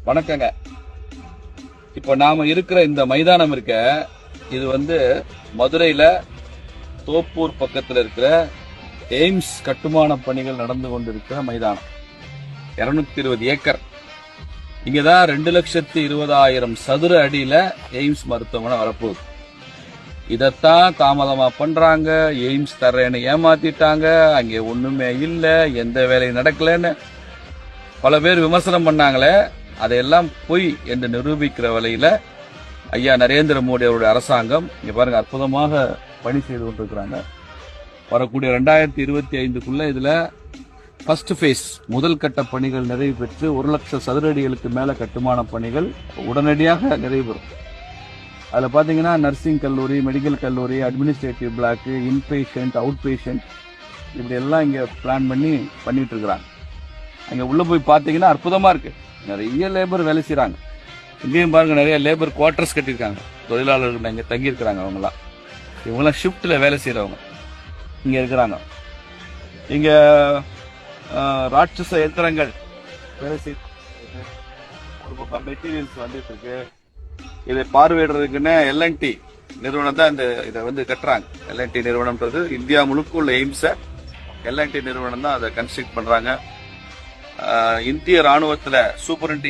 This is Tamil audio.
வணக்கங்க. இப்போ நாம இருக்கிற இந்த மைதானம் இருக்க, இது மதுரையில தோப்பூர் பக்கத்துல இருக்கிற எய்ம்ஸ் கட்டுமான பணிகள் நடந்து கொண்டிருக்கிற மைதானம். 220 ஏக்கர். இங்கதான் 2,20,000 சதுர அடியில எய்ம்ஸ் மருத்துவமனை வரப்போகுது. இதத்தான் தாமதமா பண்றாங்க. எய்ம்ஸ் தர்றேன்னு ஏமாத்திட்டாங்க. அங்கே ஒண்ணுமே இல்ல, எந்த வேலையும் நடக்கலன்னு பல பேர் விமர்சனம் பண்ணாங்களே, அதையெல்லாம் பொய் என்று நிரூபிக்கிற வகையில ஐயா நரேந்திர மோடி அவருடைய அரசாங்கம் இங்க பாருங்க அற்புதமாக பணி செய்து கொண்டிருக்கிறாங்க. வரக்கூடிய 2025க்குள்ள இதுல ஃபர்ஸ்ட் ஃபேஸ் முதல் கட்ட பணிகள் நிறைவு பெற்று 1 லட்சம் சதுர அடிகளுக்கு மேல கட்டுமான பணிகள் உடனடியாக நிறைவு. அதுல பாத்தீங்கன்னா நர்சிங் கல்லூரி, மெடிக்கல் கல்லூரி, administrative block, inpatient, outpatient இப்படி எல்லாம் இங்க பிளான் பண்ணிட்டு இருக்கிறாங்க. அங்க உள்ள போய் பாத்தீங்கன்னா அற்புதமா இருக்கு. நிறைய லேபர் வேலை செய்யறாங்க. இங்கேயும் பாருங்க நிறைய லேபர் குவார்டர்ஸ் கட்டியிருக்காங்க. தொழிலாளர்கள் இங்க தங்கி இருக்கிறாங்க. இவங்கெல்லாம் ஷிப்ட்ல வேலை செய்யறவங்க இங்க இருக்கிறாங்க. இங்க ராட்சச எந்திரங்கள் வேலை செய்ய மெட்டீரியல்ஸ் வந்துட்டு இருக்கு. இதை பார்வையிடுறதுக்குன்னு எல்என்டி நிறுவனம் தான் இதை கட்டுறாங்க. எல்என்டி நிறுவனம்ன்றது இந்தியா முழுக்க உள்ள எய்ம்ஸ எல்என்டி நிறுவனம் தான் அதை கன்ஸ்ட்ரக்ட் பண்றாங்க. இந்திய ராணுவத்துல சூப்பரிண்ட்